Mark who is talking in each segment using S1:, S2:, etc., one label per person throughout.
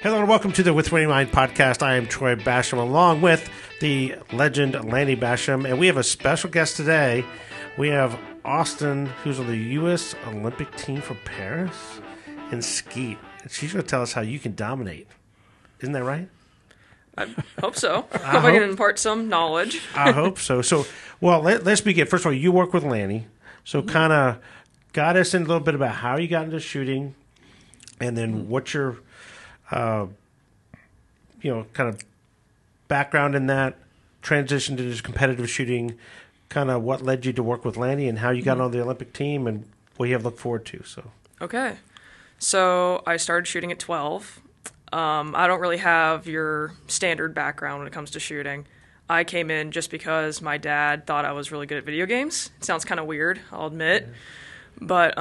S1: Hello and welcome to the With Winning Mind podcast. I am Troy Bassham along with the legend Lanny Bassham, and we have a special guest today. We have Austen, who's on the U.S. Olympic team for Paris in Skeet. And she's going to tell us how you can dominate. Isn't that right?
S2: I hope so. I hope I can impart some knowledge.
S1: I hope so. Let's begin. First of all, you work with Lanny. So kind of guide us in a little bit about how you got into shooting and then what's your kind of background in that, transition to this competitive shooting, kind of what led you to work with Lanny and how you got on the Olympic team and what you have to look forward to.
S2: Okay. So I started shooting at 12. I don't really have your standard background when it comes to shooting. I came in just because my dad thought I was really good at video games. It sounds kind of weird, I'll admit. Yeah. But,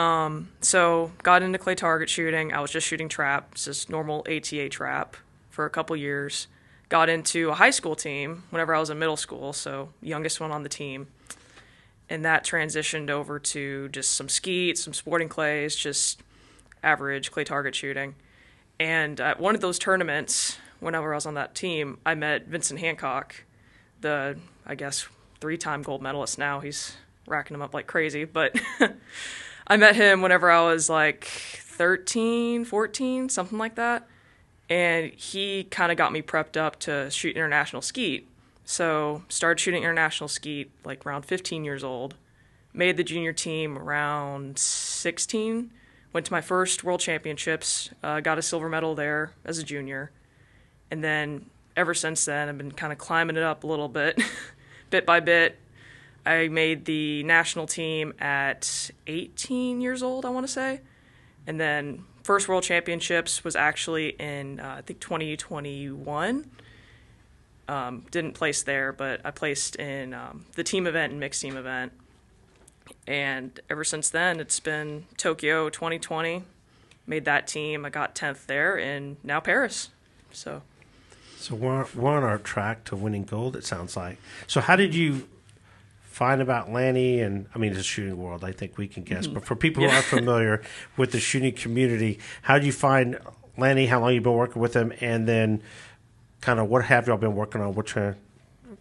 S2: so got into clay target shooting. I was just shooting trap, just normal ATA trap for a couple years. Got into a high school team whenever I was in middle school, so youngest one on the team. And that transitioned over to just some skeet, some sporting clays, just average clay target shooting. And at one of those tournaments, whenever I was on that team, I met Vincent Hancock, the, 3-time gold medalist now. He's racking them up like crazy, but I met him whenever I was like 13, 14, something like that, and he kind of got me prepped up to shoot international skeet. So started shooting international skeet like around 15 years old, made the junior team around 16, went to my first world championships, got a silver medal there as a junior, and then ever since then I've been kind of climbing it up a little bit, bit by bit. I made the national team at 18 years old, I want to say. And then first World Championships was actually in, 2021. Didn't place there, but I placed in the team event and mixed team event. And ever since then, it's been Tokyo 2020. Made that team. I got 10th there, and now Paris. So
S1: we're on our track to winning gold, it sounds like. So how did you find about Lanny? And I mean, it's a shooting world, I think we can guess. But for people who aren't familiar with the shooting community, how did you find Lanny? How long you been working with him? And then kind of what have y'all been working on? We're trying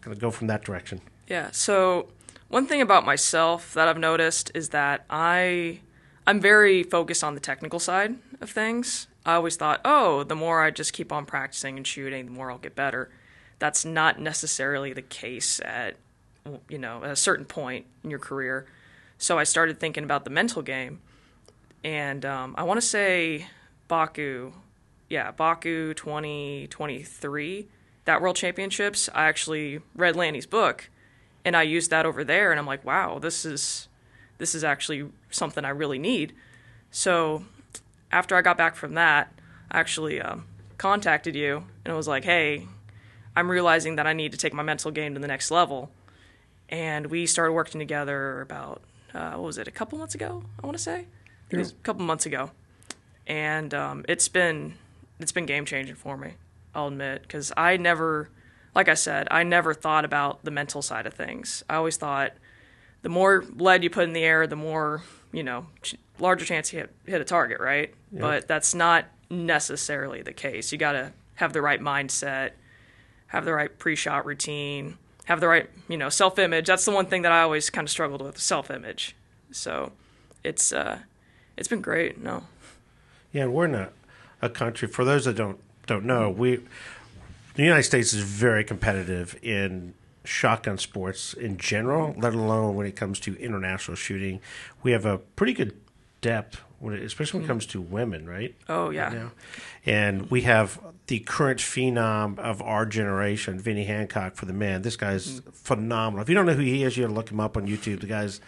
S1: to go from that direction.
S2: Yeah, so one thing about myself that I've noticed is that I'm very focused on the technical side of things. I always thought, the more I just keep on practicing and shooting, the more I'll get better. That's not necessarily the case at a certain point in your career. So I started thinking about the mental game. And I want to say Baku 2023, that World Championships, I actually read Lanny's book, and I used that over there, and I'm like, wow, this is actually something I really need. So after I got back from that, I actually contacted you, and I was like, hey, I'm realizing that I need to take my mental game to the next level. And we started working together about, a couple months ago, I want to say? It was a couple months ago. And it's been game-changing for me, I'll admit, because I never thought about the mental side of things. I always thought the more lead you put in the air, the more, larger chance you hit a target, right? Yep. But that's not necessarily the case. You got to have the right mindset, have the right pre-shot routine, have the right, self-image. That's the one thing that I always kind of struggled with, self-image. So it's been great. No.
S1: Yeah, we're in a country, for those that don't know, the United States is very competitive in shotgun sports in general, let alone when it comes to international shooting. We have a pretty good depth, especially when it comes to women, right?
S2: Oh, yeah.
S1: Right now. And we have the current phenom of our generation, Vincent Hancock, for the men. This guy's phenomenal. If you don't know who he is, you got to look him up on YouTube. The guy's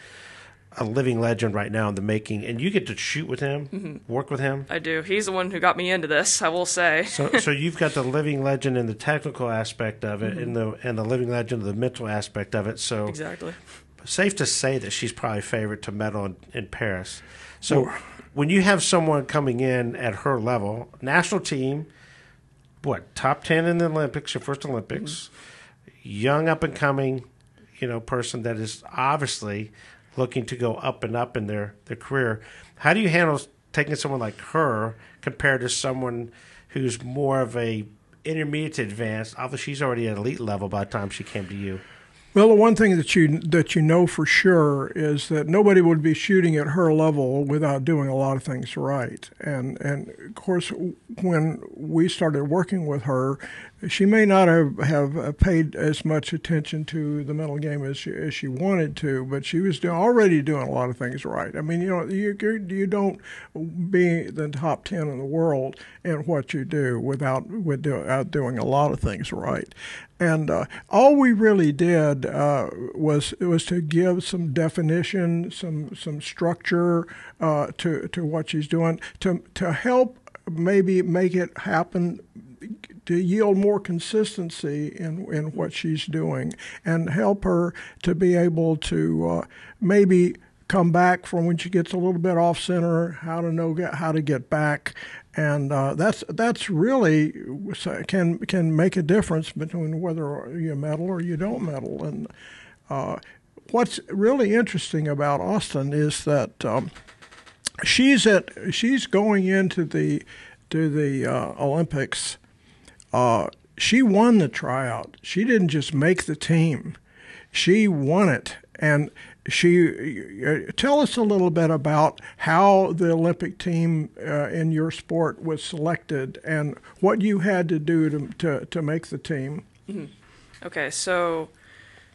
S1: a living legend right now in the making, and you get to shoot with him, work with him.
S2: I do. He's the one who got me into this, I will say.
S1: So you've got the living legend in the technical aspect of it, and the living legend of the mental aspect of it. So
S2: exactly.
S1: Safe to say that she's probably favorite to medal in Paris. So when you have someone coming in at her level, national team, top 10 in the Olympics, your first Olympics, young up and coming, person that is obviously looking to go up and up in their career. How do you handle taking someone like her compared to someone, who's more of a intermediate to advanced. Obviously, she's already at elite level by the time she came to you.
S3: Well, the one thing that you know for sure is that nobody would be shooting at her level without doing a lot of things right. And of course, when we started working with her, she may not have paid as much attention to the mental game as she wanted to, but she was already doing a lot of things right. I mean, you don't be the top 10 in the world in what you do without doing a lot of things right. And all we really did was to give some definition, some structure to what she's doing, to help maybe make it happen, to yield more consistency in what she's doing, and help her to be able to maybe come back from when she gets a little bit off center, how to get back. And that's really can make a difference between whether you medal or you don't medal. And what's really interesting about Austen is that she's going into the Olympics. She won the tryout. She didn't just make the team; she won it. And tell us a little bit about how the Olympic team in your sport was selected and what you had to do to make the team.
S2: Mm-hmm. Okay, so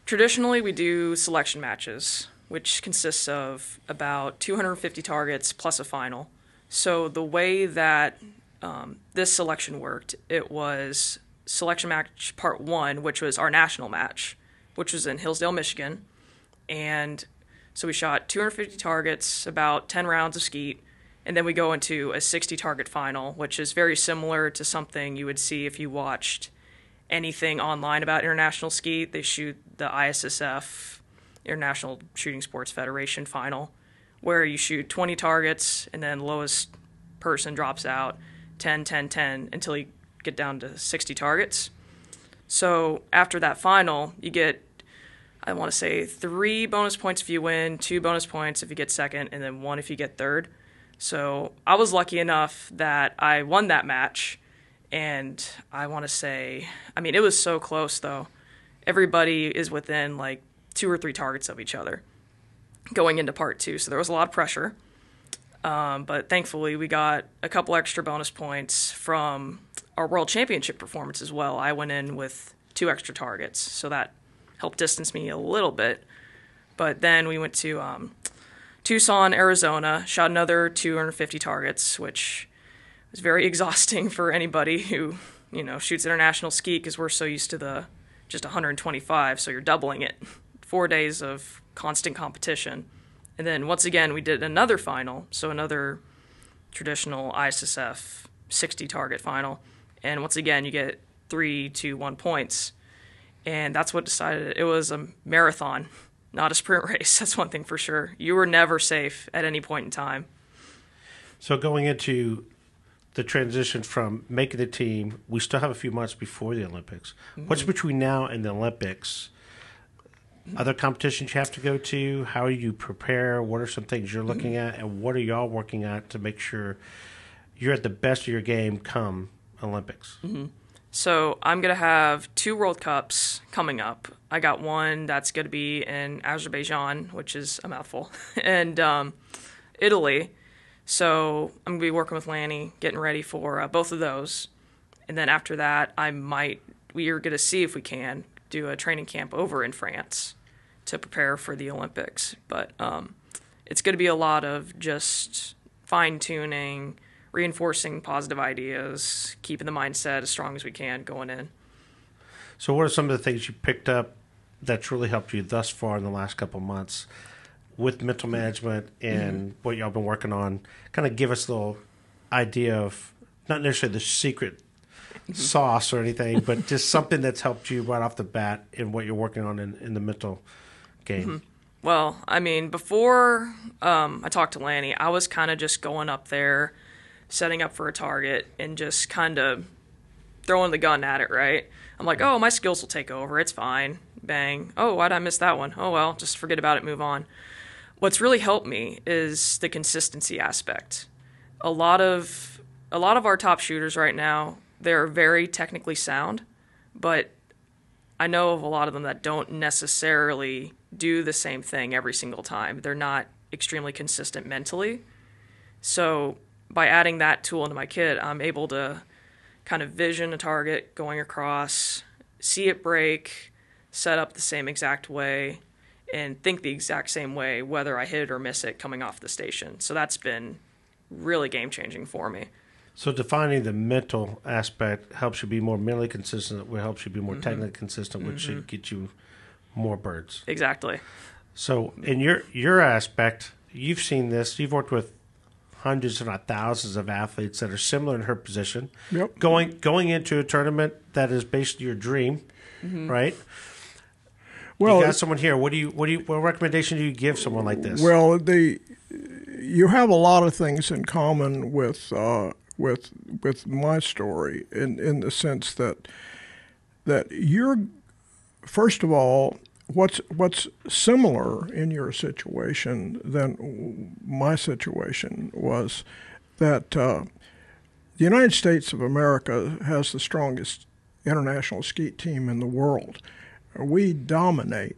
S2: traditionally we do selection matches, which consists of about 250 targets plus a final. So the way that this selection worked, it was selection match part 1, which was our national match, which was in Hillsdale, Michigan. And so we shot 250 targets, about 10 rounds of skeet, and then we go into a 60-target final, which is very similar to something you would see if you watched anything online about international skeet. They shoot the ISSF, International Shooting Sports Federation final, where you shoot 20 targets, and then lowest person drops out 10, 10, 10, until you get down to 60 targets. So after that final, you get, I want to say, 3 bonus points if you win, 2 bonus points if you get second, and then 1 if you get third. So I was lucky enough that I won that match, and I want to say, I mean, it was so close, though. Everybody is within, like, 2 or 3 targets of each other going into part 2, so there was a lot of pressure. But thankfully, we got a couple extra bonus points from our World Championship performance as well. I went in with 2 extra targets, so that helped distance me a little bit. But then we went to Tucson, Arizona, shot another 250 targets, which was very exhausting for anybody who, shoots international skeet, because we're so used to the just 125, so you're doubling it. 4 days of constant competition. And then once again, we did another final, so another traditional ISSF 60-target final. And once again, you get 3, 2, 1 points. And that's what decided it. It was a marathon, not a sprint race. That's one thing for sure. You were never safe at any point in time.
S1: So going into the transition from making the team, we still have a few months before the Olympics. Mm-hmm. What's between now and the Olympics? Other competitions you have to go to? How do you prepare? What are some things you're looking at? And what are y'all working at to make sure you're at the best of your game come Olympics?
S2: Mm-hmm. So I'm going to have 2 World Cups coming up. I got one that's going to be in Azerbaijan, which is a mouthful, and Italy. So I'm going to be working with Lanny, getting ready for both of those. And then after that, we are going to see if we can do a training camp over in France to prepare for the Olympics. But it's going to be a lot of just fine-tuning, reinforcing positive ideas, keeping the mindset as strong as we can going in.
S1: So what are some of the things you picked up that's really helped you thus far in the last couple of months with mental management and what y'all been working on? Kind of give us a little idea of, not necessarily the secret sauce or anything, but just something that's helped you right off the bat in what you're working on in the mental game.
S2: Mm-hmm. Well, I mean, before I talked to Lanny, I was kind of just going up there, setting up for a target, and just kind of throwing the gun at it, right? I'm like, oh, my skills will take over. It's fine. Bang. Oh, why'd I miss that one? Oh, well, just forget about it, move on. What's really helped me is the consistency aspect. A lot of a lot of our top shooters right now, they're very technically sound, but I know of a lot of them that don't necessarily do the same thing every single time. They're not extremely consistent mentally. So by adding that tool into my kit, I'm able to kind of vision a target going across, see it break, set up the same exact way, and think the exact same way, whether I hit it or miss it coming off the station. So that's been really game-changing for me.
S1: So defining the mental aspect helps you be more mentally consistent, which helps you be more technically consistent, which should get you more birds.
S2: Exactly.
S1: So in your aspect, you've seen this. You've worked with hundreds, if not thousands, of athletes that are similar in her position.
S3: Yep.
S1: Going into a tournament that is basically your dream, right?
S3: Well,
S1: you got someone here. What recommendation do you give someone like this?
S3: Well, you have a lot of things in common with my story in the sense that you're, first of all, what's similar in your situation than my situation was that the United States of America has the strongest international skeet team in the world. We dominate,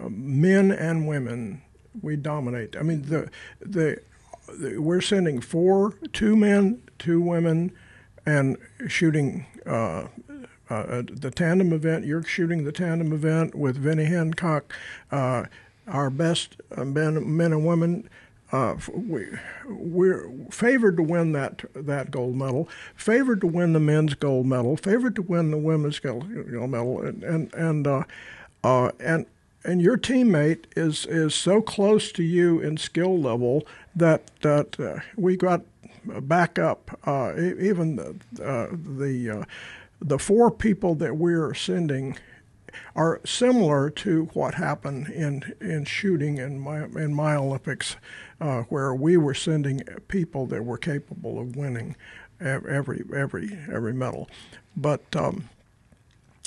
S3: men and women. We dominate. I mean, we're sending 2 men, 2 women, and shooting the tandem event. You're shooting the tandem event with Vinny Hancock. Our best men and women. We're favored to win that gold medal. Favored to win the men's gold medal. Favored to win the women's gold medal. And your teammate is so close to you in skill level that we got backup. Even the 4 people that we're sending are similar to what happened in shooting in my Olympics, where we were sending people that were capable of winning every medal. But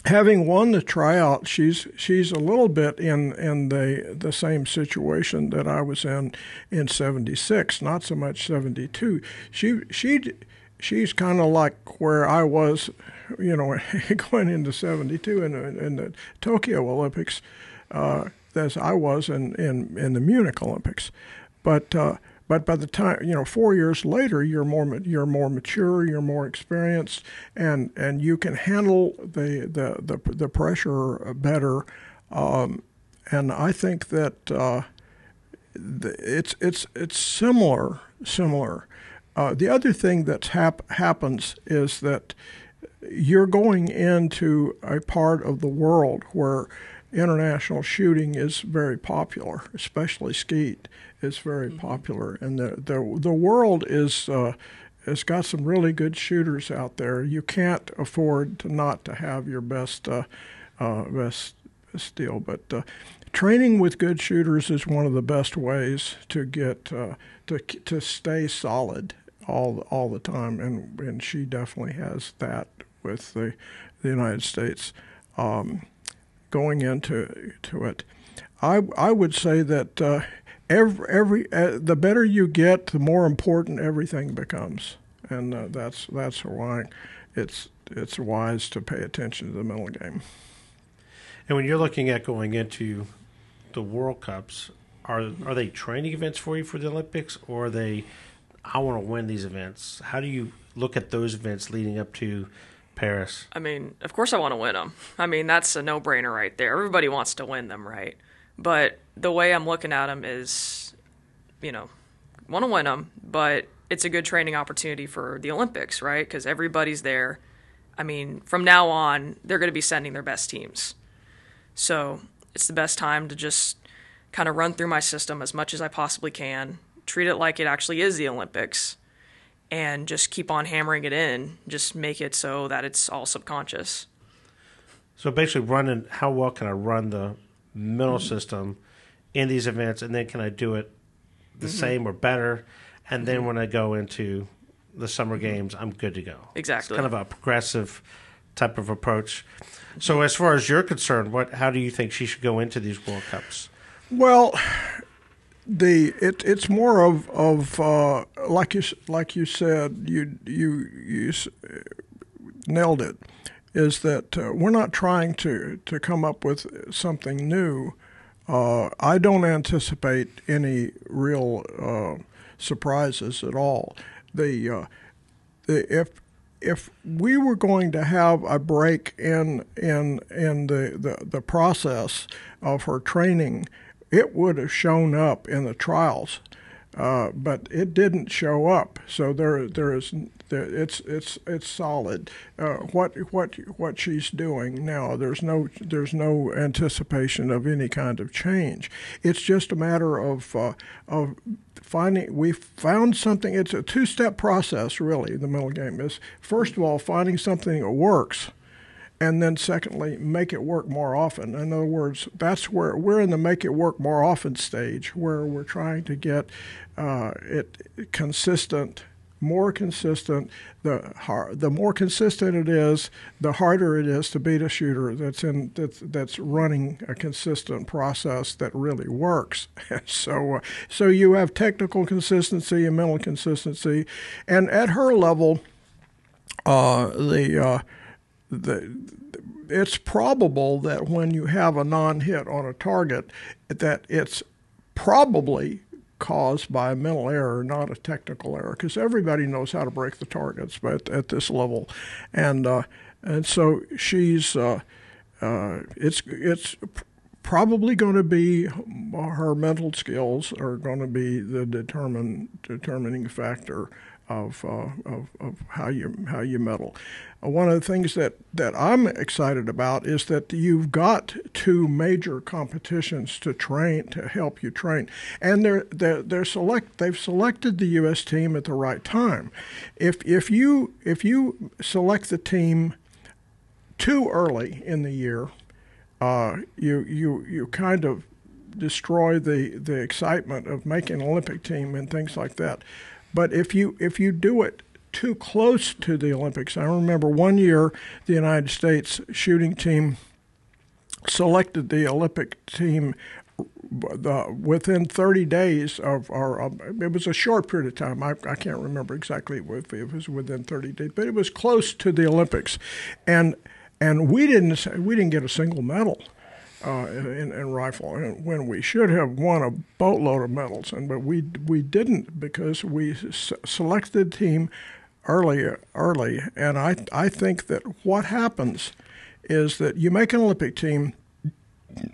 S3: having won the tryout, she's a little bit in the same situation that I was in '76, not so much '72. She's kind of like where I was, going into '72 in the Tokyo Olympics, as I was in the Munich Olympics. But by the time 4 years later, you're more mature, you're more experienced, and you can handle the pressure better. And I think that it's similar. The other thing that happens is that you're going into a part of the world where international shooting is very popular, especially skeet is very popular, and the world has got some really good shooters out there. You can't afford not to have your best deal, but training with good shooters is one of the best ways to get to stay solid all the time, and she definitely has that with the United States. Going into it, I would say that the better you get, the more important everything becomes, and that's why it's wise to pay attention to the mental game.
S1: And when you're looking at going into the World Cups, are they training events for you for the Olympics, or are they, I want to win these events? How do you look at those events leading up to Paris?
S2: I mean, of course I want to win them. I mean, that's a no-brainer right there. Everybody wants to win them, right? But the way I'm looking at them is, want to win them, but it's a good training opportunity for the Olympics, right? Because everybody's there. I mean, from now on, they're going to be sending their best teams. So it's the best time to just kind of run through my system as much as I possibly can, treat it like it actually is the Olympics, and just keep on hammering it in, just make it so that it's all subconscious.
S1: So basically how well can I run the mental system in these events, and then can I do it the same or better, and then when I go into the summer games, I'm good to go.
S2: Exactly.
S1: It's kind of a progressive type of approach. So as far as you're concerned, how do you think she should go into these World Cups?
S3: Well, it's more of like you said, you nailed it. Is that we're not trying to come up with something new. I don't anticipate any real surprises at all. If we were going to have a break in the process of her training, it would have shown up in the trials, but it didn't show up. So it's solid. What she's doing now, there's no anticipation of any kind of change. It's just a matter of finding. We found something. It's a two-step process, really. The mental game is, first of all, finding something that works, and then secondly, make it work more often. In other words, that's where we're in the make it work more often stage, where we're trying to get it consistent, more consistent. The more consistent it is, the harder it is to beat a shooter that's running a consistent process that really works. So you have technical consistency and mental consistency, and at her level, it's probable that when you have a non-hit on a target, that it's probably caused by a mental error, not a technical error, because everybody knows how to break the targets, but at this level, and so she's it's probably going to be her mental skills are going to be the determining factor of how you medal. One of the things that I'm excited about is that you've got two major competitions to help you train, and they've selected the U.S. team at the right time. If you select the team too early in the year, you kind of destroy the excitement of making an Olympic team and things like that. But if you do it too close to the Olympics, I remember one year the United States shooting team selected the Olympic team within 30 days of our. It was a short period of time. I can't remember exactly if it was within 30 days, but it was close to the Olympics, and we didn't get a single medal. In rifle, when we should have won a boatload of medals, but we didn't because we selected the team early, and I think that what happens is that you make an Olympic team,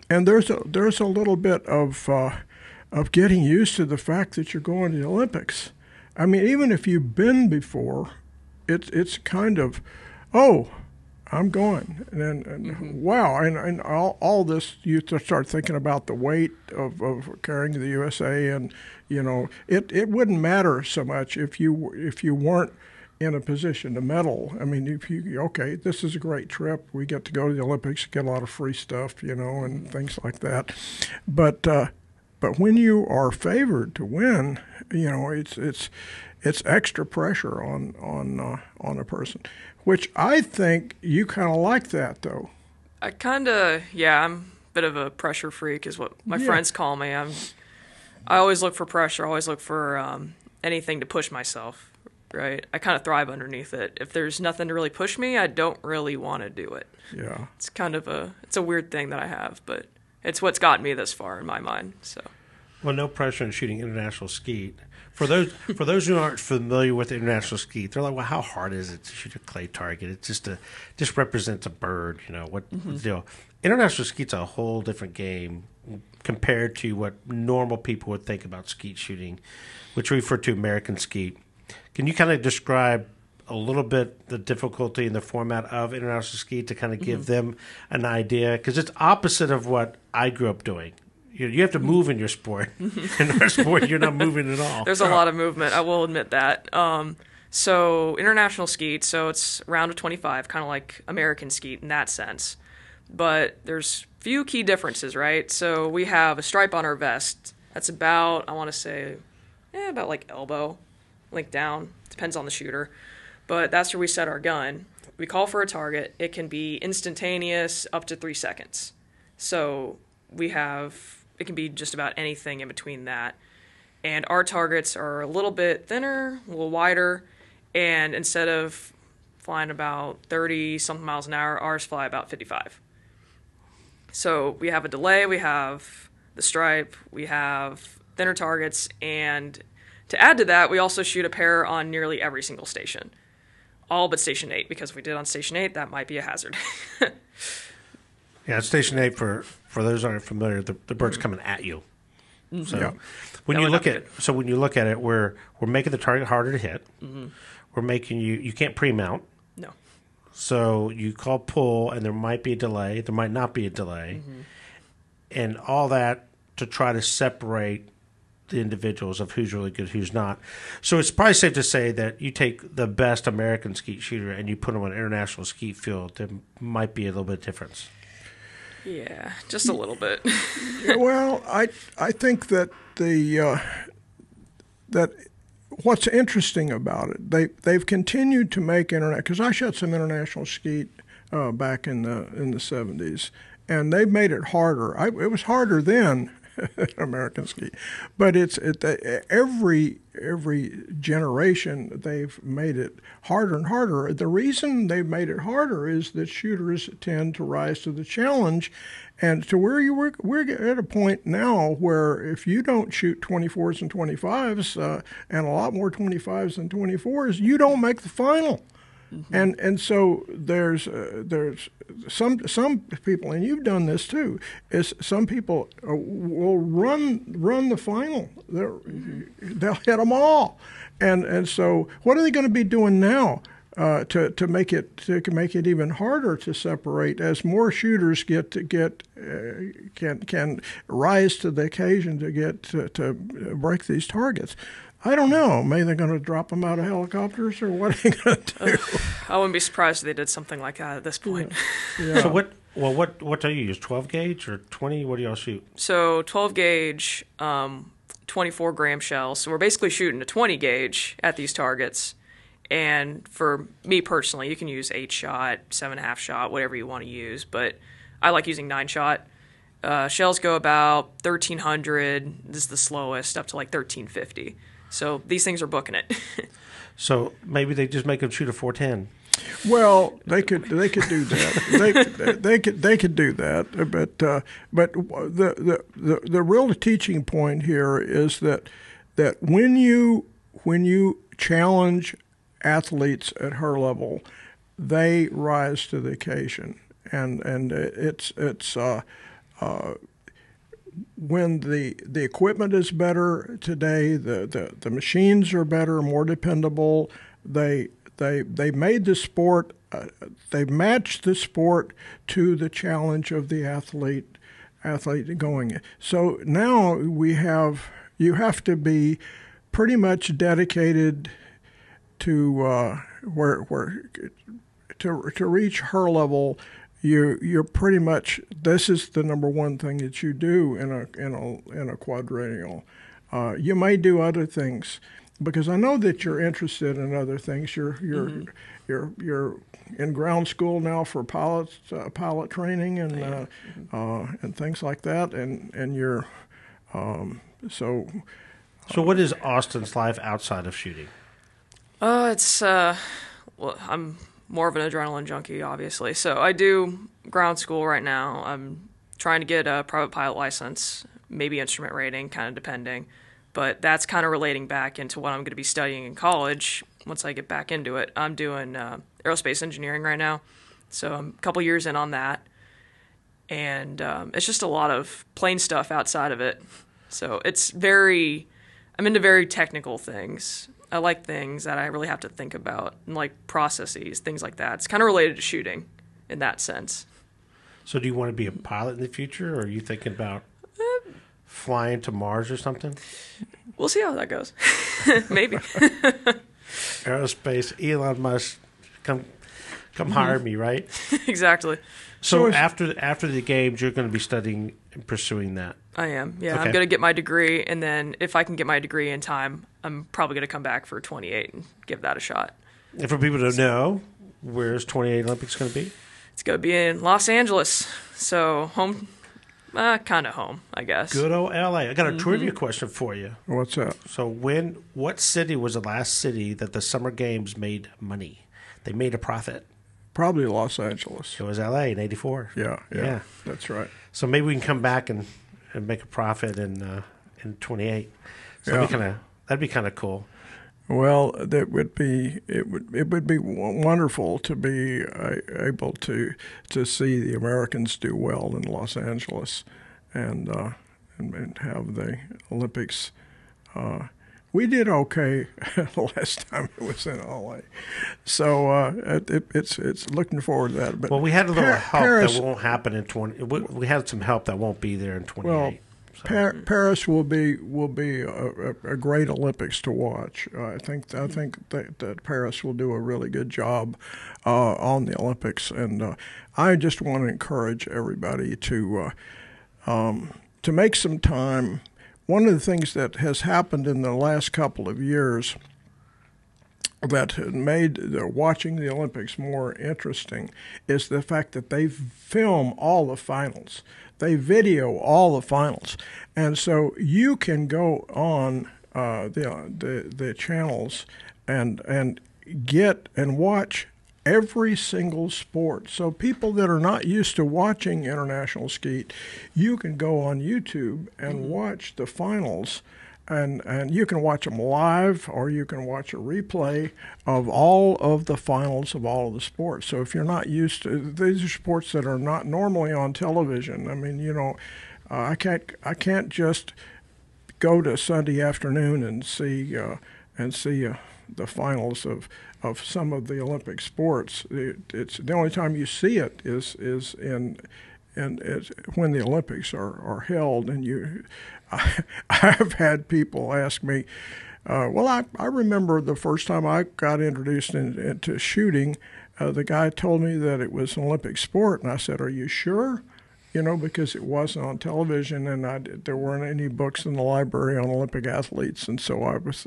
S3: and there's a little bit of getting used to the fact that you're going to the Olympics. I mean, even if you've been before, it's kind of, oh, I'm going, and wow, and all this, you start thinking about the weight of carrying the USA, and it wouldn't matter so much if you weren't in a position to medal. I mean, this is a great trip. We get to go to the Olympics, get a lot of free stuff, and things like that. But when you are favored to win, it's extra pressure on a person. Which I think you kind of like that, though.
S2: I'm a bit of a pressure freak is what my friends call me. I always look for pressure, always look for anything to push myself, right? I kind of thrive underneath it. If there's nothing to really push me, I don't really want to do it. Yeah. It's kind of it's a weird thing that I have, but it's what's gotten me this far in my mind, so.
S1: Well, no pressure in shooting international skeet. For those who aren't familiar with international skeet, they're like, well, how hard is it to shoot a clay target? It's just represents a bird, what the deal. International skeet's a whole different game compared to what normal people would think about skeet shooting, which we refer to American skeet. Can you kind of describe a little bit the difficulty in the format of international skeet to kind of give them an idea? Because it's opposite of what I grew up doing. You have to move in your sport. In our sport, you're not moving at all.
S2: There's a lot of movement. I will admit that. So international skeet, so it's round of 25, kind of like American skeet in that sense. But there's few key differences, right? So we have a stripe on our vest. That's about, I want to say, about like elbow, length down. Depends on the shooter. But that's where we set our gun. We call for a target. It can be instantaneous up to 3 seconds. So it can be just about anything in between that. And our targets are a little bit thinner, a little wider, and instead of flying about 30-something miles an hour, ours fly about 55. So we have a delay, we have the stripe, we have thinner targets, and to add to that, we also shoot a pair on nearly every single station. All but Station 8, because if we did on Station 8, that might be a hazard.
S1: Yeah, Station 8, for those who aren't familiar, the bird's coming at you.
S2: Mm-hmm.
S1: So
S3: Yeah.
S1: when
S2: That
S1: you
S2: would
S1: look
S2: not
S1: at
S2: be
S1: so when you look at it, we're making the target harder to hit.
S2: Mm-hmm.
S1: We're making you can't pre-mount.
S2: No.
S1: So you call pull, and there might be a delay. There might not be a delay.
S2: Mm-hmm.
S1: And all that to try to separate the individuals of who's really good, who's not. So it's probably safe to say that you take the best American skeet shooter and you put them on an international skeet field, there might be a little bit of difference.
S2: Yeah, just a little bit.
S3: Well, I think that that what's interesting about it, they've continued to make internet, because I shot some international skeet back in the 70s, and they've made it harder. It was harder then, American skeet, but every generation they've made it harder and harder. The reason they've made it harder is that shooters tend to rise to the challenge, and to where we're at a point now where if you don't shoot 24s and 25s and a lot more 25s than 24s, you don't make the final. Mm-hmm. And so there's some people, and you've done this too, is some people will run the final. They'll hit them all, and so what are they going to be doing now to make it even harder to separate as more shooters can rise to the occasion to break these targets? I don't know. Maybe they're going to drop them out of helicopters, or what are they going to do?
S2: I wouldn't be surprised if they did something like that at this point.
S3: Yeah.
S1: So what do you use? 12 gauge or 20? What do y'all shoot?
S2: So 12 gauge, 24 gram shells. So we're basically shooting a 20 gauge at these targets. And for me personally, you can use 8-shot, 7.5 shot, whatever you want to use. But I like using 9-shot. Shells go about 1,300. This is the slowest, up to like 1,350. So these things are booking it.
S1: So maybe they just make them shoot a 410.
S3: Well, they could do that. they could do that. But the real teaching point here is that when you challenge athletes at her level, they rise to the occasion, and it's when the equipment is better today, the machines are better, more dependable. They made the sport. They matched the sport to the challenge of the athlete going. So now you have to be pretty much dedicated to to reach her level. You're pretty much, this is the number one thing that you do in a quadrennial. You may do other things, because I know that you're interested in other things. You're in ground school now for pilot training and things like that, and you're so.
S1: So what is Austen's life outside of shooting?
S2: It's well, I'm more of an adrenaline junkie, obviously. So I do ground school right now. I'm trying to get a private pilot license, maybe instrument rating, kind of depending. But that's kind of relating back into what I'm going to be studying in college once I get back into it. I'm doing aerospace engineering right now, so I'm a couple years in on that. And it's just a lot of plain stuff outside of it. So I'm into very technical things. I like things that I really have to think about, and like processes, things like that. It's kind of related to shooting in that sense.
S1: So do you want to be a pilot in the future, or are you thinking about flying to Mars or something?
S2: We'll see how that goes. Maybe.
S1: Aerospace, Elon Musk, come hire me, right?
S2: Exactly.
S1: So after the games, you're going to be studying and pursuing that.
S2: I am. Yeah,
S1: Okay.
S2: I'm going to get my degree, and then if I can get my degree in time, I'm probably going to come back for 28 and give that a shot.
S1: And for people to know, where's 28 Olympics going to be?
S2: It's going to be in Los Angeles. So kind of home, I guess.
S1: Good old L.A. I got a trivia question for you.
S3: What's that?
S1: So what city was the last city that the Summer Games made money? They made a profit.
S3: Probably Los Angeles.
S1: It was L.A. in '84.
S3: Yeah, that's right.
S1: So maybe we can come back and make a profit in '28. So that'd be kind of cool.
S3: Well, it would be wonderful to be able to see the Americans do well in Los Angeles, and have the Olympics. We did okay last time it was in LA, so it's looking forward to that. But
S1: well, we had a little help that won't happen in 20. We had some help that won't be there in 28.
S3: Well, Paris will be a great Olympics to watch. I think that Paris will do a really good job on the Olympics, and I just want to encourage everybody to make some time. One of the things that has happened in the last couple of years that made watching the Olympics more interesting is the fact that they film all the finals. They video all the finals. And so you can go on the channels and get and watch every single sport. So people that are not used to watching international skeet, you can go on YouTube and watch the finals, and you can watch them live, or you can watch a replay of all of the finals of all of the sports. So if you're not used to, these are sports that are not normally on television. I mean, I can't just go to Sunday afternoon and see the finals of some of the Olympic sports. It's the only time you see it is in when the Olympics are held. And I've had people ask me, I remember the first time I got introduced into shooting, the guy told me that it was an Olympic sport, and I said, "Are you sure?" Because it wasn't on television, and there weren't any books in the library on Olympic athletes, and so I was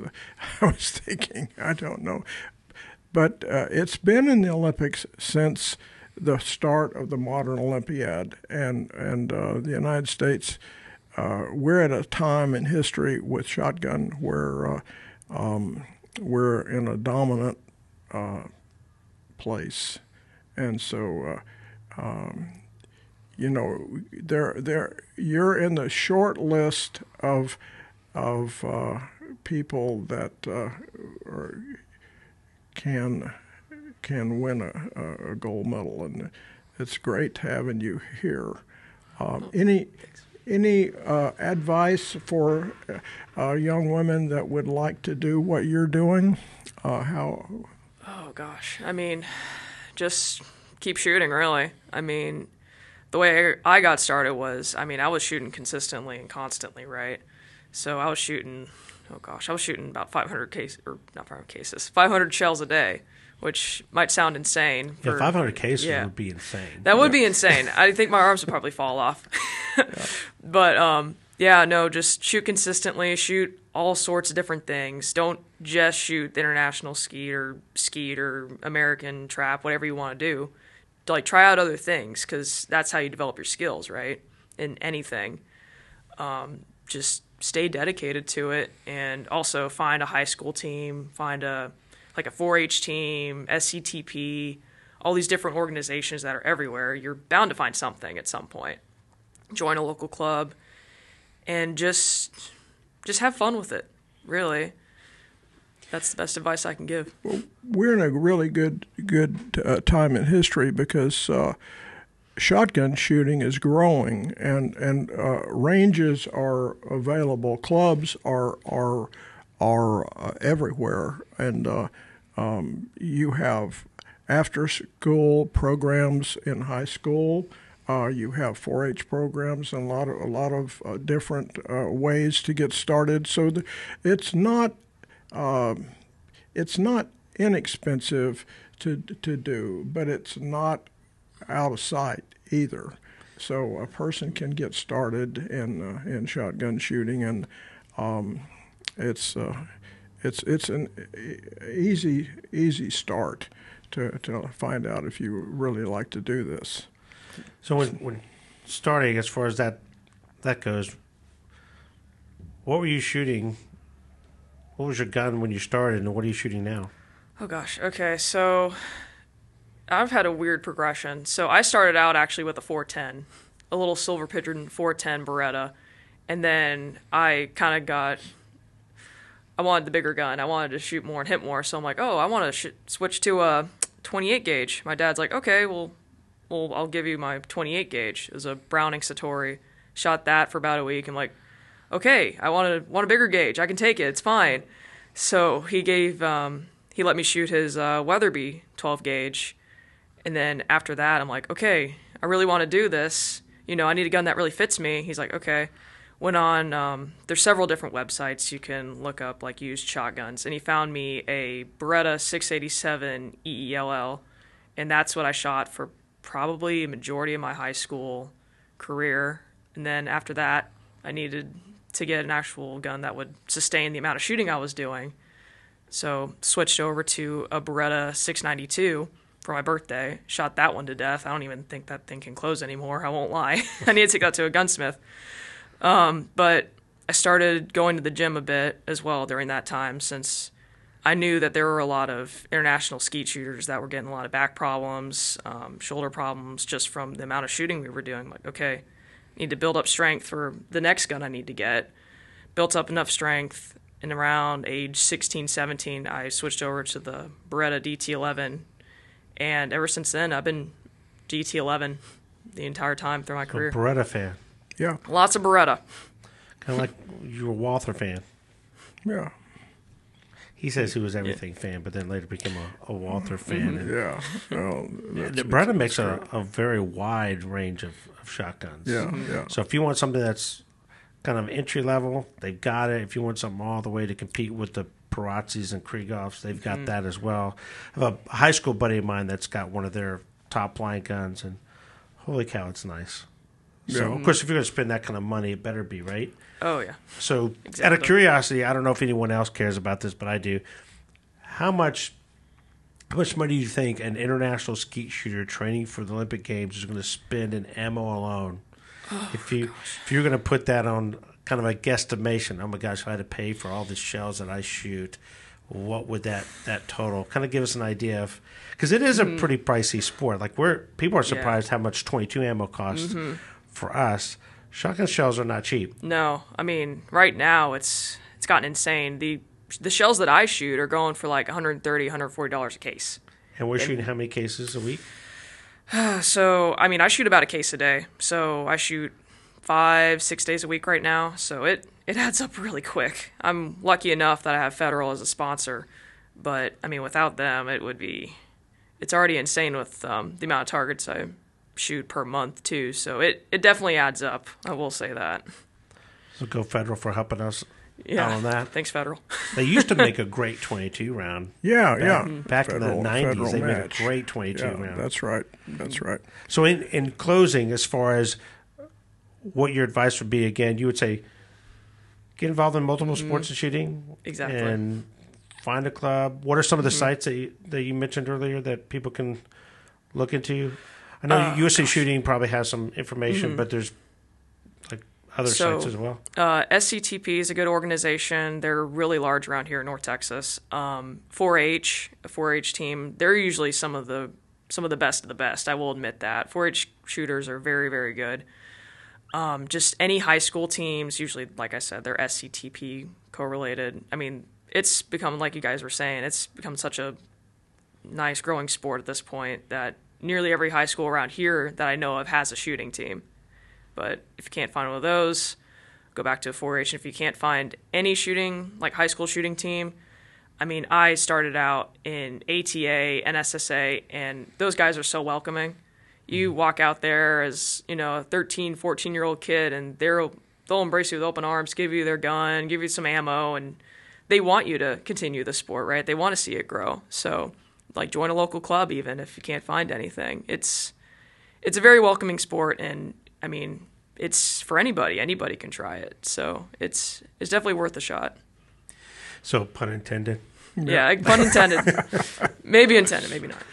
S3: thinking, I don't know. But it's been in the Olympics since the start of the modern Olympiad, and the United States, we're at a time in history with shotgun where we're in a dominant place, and so you're in the short list of people that can win a gold medal, and it's great having you here. Any advice for young women that would like to do what you're doing? How?
S2: Oh gosh, I mean, just keep shooting. Really, I mean, the way I got started was, I was shooting consistently and constantly, right? So I was shooting. Oh gosh, I was shooting about 500 shells a day, which might sound insane.
S1: 500 cases would be insane.
S2: That would be insane. I think my arms would probably fall off. But just shoot consistently, shoot all sorts of different things. Don't just shoot the international skeet or American trap, whatever you want to do. Try out other things, because that's how you develop your skills, right? In anything. Just stay dedicated to it, and also find a high school team, find a 4-H team, SCTP, all these different organizations that are everywhere. You're bound to find something at some point. Join a local club, and just have fun with it, really. That's the best advice I can give.
S3: Well, we're in a really good time in history, because shotgun shooting is growing, and ranges are available. Clubs are everywhere, and you have after-school programs in high school. You have 4-H programs and a lot of different ways to get started. So it's not inexpensive to do, but it's not out of sight either. So a person can get started in shotgun shooting, and it's an easy start to find out if you really like to do this.
S1: So when starting, as far as that that goes, what were you shooting? What was your gun when you started, and what are you shooting now?
S2: Oh gosh. Okay, so I've had a weird progression. So I started out actually with a 410, a little silver pigeon 410 Beretta, and then I wanted the bigger gun. I wanted to shoot more and hit more. So I'm like, oh, I want to switch to a 28 gauge. My dad's like, okay, well, I'll give you my 28 gauge. It was a Browning Satori. Shot that for about a week. I'm like, okay, I want a bigger gauge. I can take it. It's fine. So he let me shoot his Weatherby 12 gauge. And then after that, I'm like, okay, I really want to do this. I need a gun that really fits me. He's like, okay. Went on, there's several different websites you can look up, like used shotguns. And he found me a Beretta 687 EELL. And that's what I shot for probably a majority of my high school career. And then after that, I needed to get an actual gun that would sustain the amount of shooting I was doing. So switched over to a Beretta 692 for my birthday. Shot that one to death. I don't even think that thing can close anymore. I won't lie. I need to take that to a gunsmith. But I started going to the gym a bit as well during that time, since I knew that there were a lot of international skeet shooters that were getting a lot of back problems, shoulder problems, just from the amount of shooting we were doing. Like, okay, I need to build up strength for the next gun I need to get. Built up enough strength, and around age 16, 17, I switched over to the Beretta DT11. And ever since then, I've been DT11 the entire time through my career.
S1: Beretta fan.
S3: Yeah.
S2: Lots of Beretta.
S1: Kind of like you were a Walther fan.
S3: Yeah.
S1: He says he was everything fan, but then later became a Walther fan. And
S3: Yeah. Oh,
S1: Beretta makes a very wide range of shotguns.
S3: Yeah, yeah.
S1: So if you want something that's kind of entry level, they've got it. If you want something all the way to compete with the Perazzis and Kriegoffs, they've got that as well. I have a high school buddy of mine that's got one of their top line guns, and holy cow, it's nice. So, of course, if you're going to spend that kind of money, it better be, right?
S2: Oh, yeah.
S1: So,
S2: Exactly.
S1: out of curiosity, I don't know if anyone else cares about this, but I do. How much money do you think an international skeet shooter training for the Olympic Games is going to spend in ammo alone? If you're going to put that on kind of a guesstimation, oh my gosh, if I had to pay for all the shells that I shoot, what would that total? Kind of give us an idea of, because it is a pretty pricey sport. Like people are surprised how much .22 ammo costs for us. Shotgun shells are not cheap.
S2: No, I mean, right now it's gotten insane. The shells that I shoot are going for like $130, $140 a case.
S1: And we're shooting how many cases a week?
S2: So, I mean, I shoot about a case a day. So I shoot 5-6 days a week right now. So it adds up really quick. I'm lucky enough that I have Federal as a sponsor. But, I mean, without them, it's already insane with the amount of targets I shoot per month, too. So it definitely adds up. I will say that.
S1: So go Federal for helping us
S2: Yeah.
S1: out on that.
S2: Thanks, Federal.
S1: They used to make a great .22 round.
S3: Yeah.
S1: Back in the 90s, they made a
S3: match.
S1: great .22
S3: Yeah,
S1: round.
S3: that's right. That's right.
S1: So in closing, as far as what your advice would be, again, you would say get involved in multiple sports and shooting.
S2: Exactly.
S1: And find a club. What are some of the sites that you mentioned earlier that people can look into? I know USA Shooting probably has some information, but there's like other sites as well.
S2: SCTP is a good organization. They're really large around here in North Texas. 4-H, a 4-H team, they're usually some of the best of the best. I will admit that. 4-H shooters are very, very good. Just any high school teams, usually, like I said, they're SCTP correlated. I mean, it's become, like you guys were saying, it's become such a nice growing sport at this point that nearly every high school around here that I know of has a shooting team. But if you can't find one of those, go back to 4-H. And if you can't find any shooting, like high school shooting team, I mean, I started out in ATA, NSSA, and those guys are so welcoming. You walk out there as, a 13, 14-year-old kid, and they'll embrace you with open arms, give you their gun, give you some ammo, and they want you to continue the sport, right? They want to see it grow. So, like, join a local club even if you can't find anything. It's a very welcoming sport, and, I mean, it's for anybody. Anybody can try it. So it's definitely worth a shot.
S1: So, pun intended.
S2: Yeah, pun intended. Maybe intended, maybe not.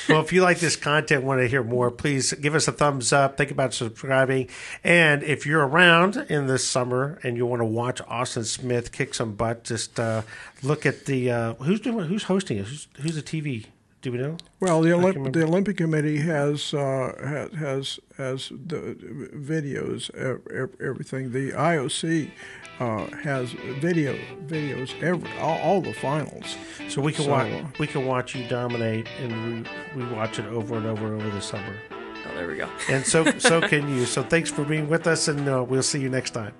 S1: Well, if you like this content, want to hear more, please give us a thumbs up. Think about subscribing. And if you're around in this summer and you want to watch Austen Smith kick some butt, just look at the who's hosting it. Who's the TV? Do we know?
S3: Well, the Olympic Committee has the videos, everything. The IOC has videos all the finals.
S1: So we can watch you dominate, and we watch it over and over the summer.
S2: Oh, there we go.
S1: And so can you. So thanks for being with us, and we'll see you next time.